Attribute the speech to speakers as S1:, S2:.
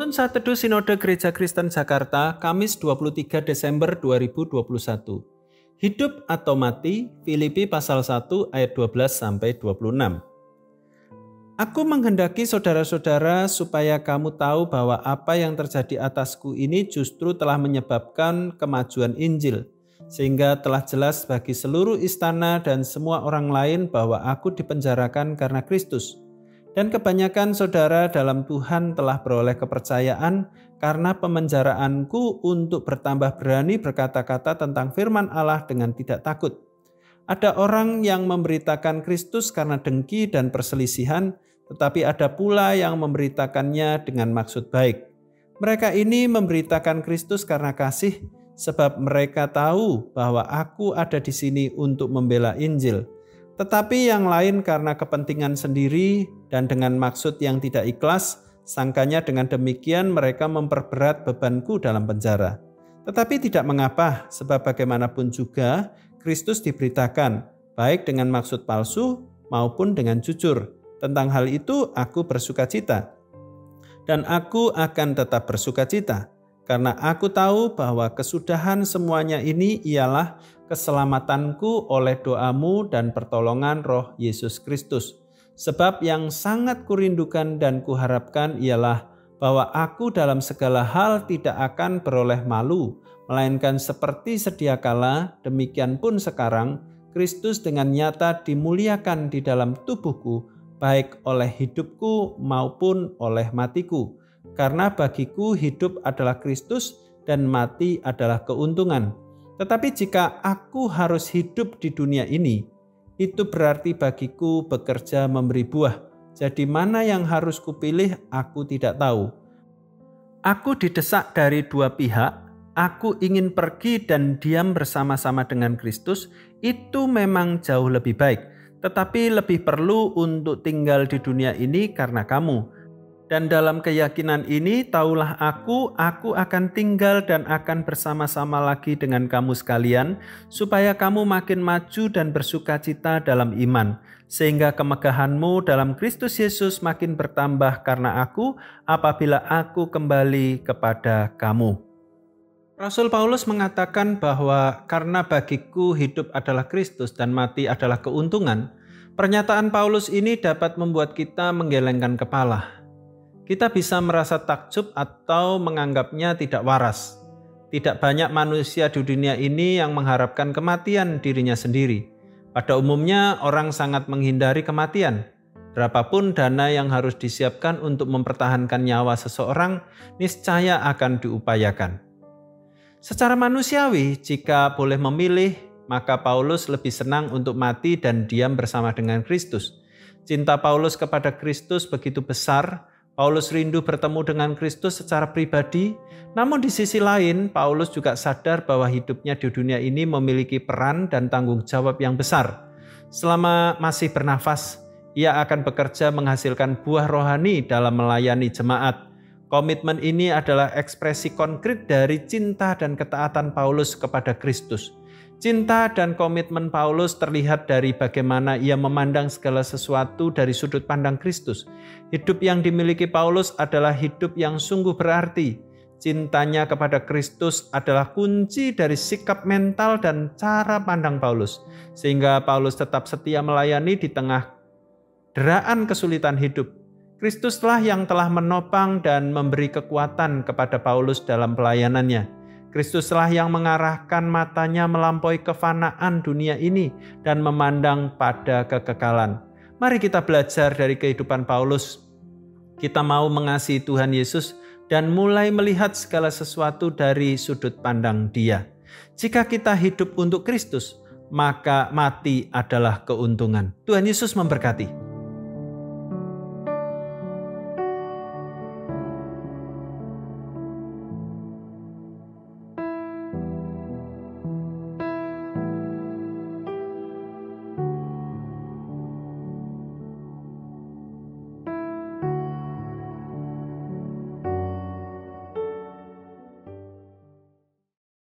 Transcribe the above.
S1: Penuntun Saat Teduh Sinode Gereja Kristen Jakarta, Kamis 23 Desember 2021. Hidup atau mati, Filipi pasal 1 ayat 12-26. Aku menghendaki saudara-saudara supaya kamu tahu bahwa apa yang terjadi atasku ini justru telah menyebabkan kemajuan Injil, sehingga telah jelas bagi seluruh istana dan semua orang lain bahwa aku dipenjarakan karena Kristus. Dan kebanyakan saudara dalam Tuhan telah beroleh kepercayaan karena pemenjaraanku untuk bertambah berani berkata-kata tentang firman Allah dengan tidak takut. Ada orang yang memberitakan Kristus karena dengki dan perselisihan, tetapi ada pula yang memberitakannya dengan maksud baik. Mereka ini memberitakan Kristus karena kasih, sebab mereka tahu bahwa aku ada di sini untuk membela Injil. Tetapi yang lain karena kepentingan sendiri dan dengan maksud yang tidak ikhlas, sangkanya dengan demikian mereka memperberat bebanku dalam penjara. Tetapi tidak mengapa, sebab bagaimanapun juga Kristus diberitakan, baik dengan maksud palsu maupun dengan jujur. Tentang hal itu aku bersukacita. Dan aku akan tetap bersukacita, karena aku tahu bahwa kesudahan semuanya ini ialah keselamatanku oleh doamu dan pertolongan Roh Yesus Kristus. Sebab yang sangat kurindukan dan kuharapkan ialah bahwa aku dalam segala hal tidak akan beroleh malu, melainkan seperti sedia kala, demikian pun sekarang, Kristus dengan nyata dimuliakan di dalam tubuhku, baik oleh hidupku maupun oleh matiku. Karena bagiku hidup adalah Kristus dan mati adalah keuntungan. Tetapi jika aku harus hidup di dunia ini, itu berarti bagiku bekerja memberi buah. Jadi mana yang harus kupilih, aku tidak tahu. Aku didesak dari dua pihak. Aku ingin pergi dan diam bersama-sama dengan Kristus. Itu memang jauh lebih baik. Tetapi lebih perlu untuk tinggal di dunia ini karena kamu. Dan dalam keyakinan ini, taulah aku akan tinggal dan akan bersama-sama lagi dengan kamu sekalian, supaya kamu makin maju dan bersukacita dalam iman, sehingga kemegahanmu dalam Kristus Yesus makin bertambah karena aku, apabila aku kembali kepada kamu. Rasul Paulus mengatakan bahwa karena bagiku hidup adalah Kristus dan mati adalah keuntungan. Pernyataan Paulus ini dapat membuat kita menggelengkan kepala. Kita bisa merasa takjub atau menganggapnya tidak waras. Tidak banyak manusia di dunia ini yang mengharapkan kematian dirinya sendiri. Pada umumnya orang sangat menghindari kematian. Berapapun dana yang harus disiapkan untuk mempertahankan nyawa seseorang, niscaya akan diupayakan. Secara manusiawi, jika boleh memilih, maka Paulus lebih senang untuk mati dan diam bersama dengan Kristus. Cinta Paulus kepada Kristus begitu besar. Paulus rindu bertemu dengan Kristus secara pribadi, namun di sisi lain Paulus juga sadar bahwa hidupnya di dunia ini memiliki peran dan tanggung jawab yang besar. Selama masih bernafas, ia akan bekerja menghasilkan buah rohani dalam melayani jemaat. Komitmen ini adalah ekspresi konkret dari cinta dan ketaatan Paulus kepada Kristus. Cinta dan komitmen Paulus terlihat dari bagaimana ia memandang segala sesuatu dari sudut pandang Kristus. Hidup yang dimiliki Paulus adalah hidup yang sungguh berarti. Cintanya kepada Kristus adalah kunci dari sikap mental dan cara pandang Paulus, sehingga Paulus tetap setia melayani di tengah deraan kesulitan hidup. Kristuslah yang telah menopang dan memberi kekuatan kepada Paulus dalam pelayanannya. Kristuslah yang mengarahkan matanya melampaui kefanaan dunia ini dan memandang pada kekekalan. Mari kita belajar dari kehidupan Paulus. Kita mau mengasihi Tuhan Yesus dan mulai melihat segala sesuatu dari sudut pandang Dia. Jika kita hidup untuk Kristus, maka mati adalah keuntungan. Tuhan Yesus memberkati.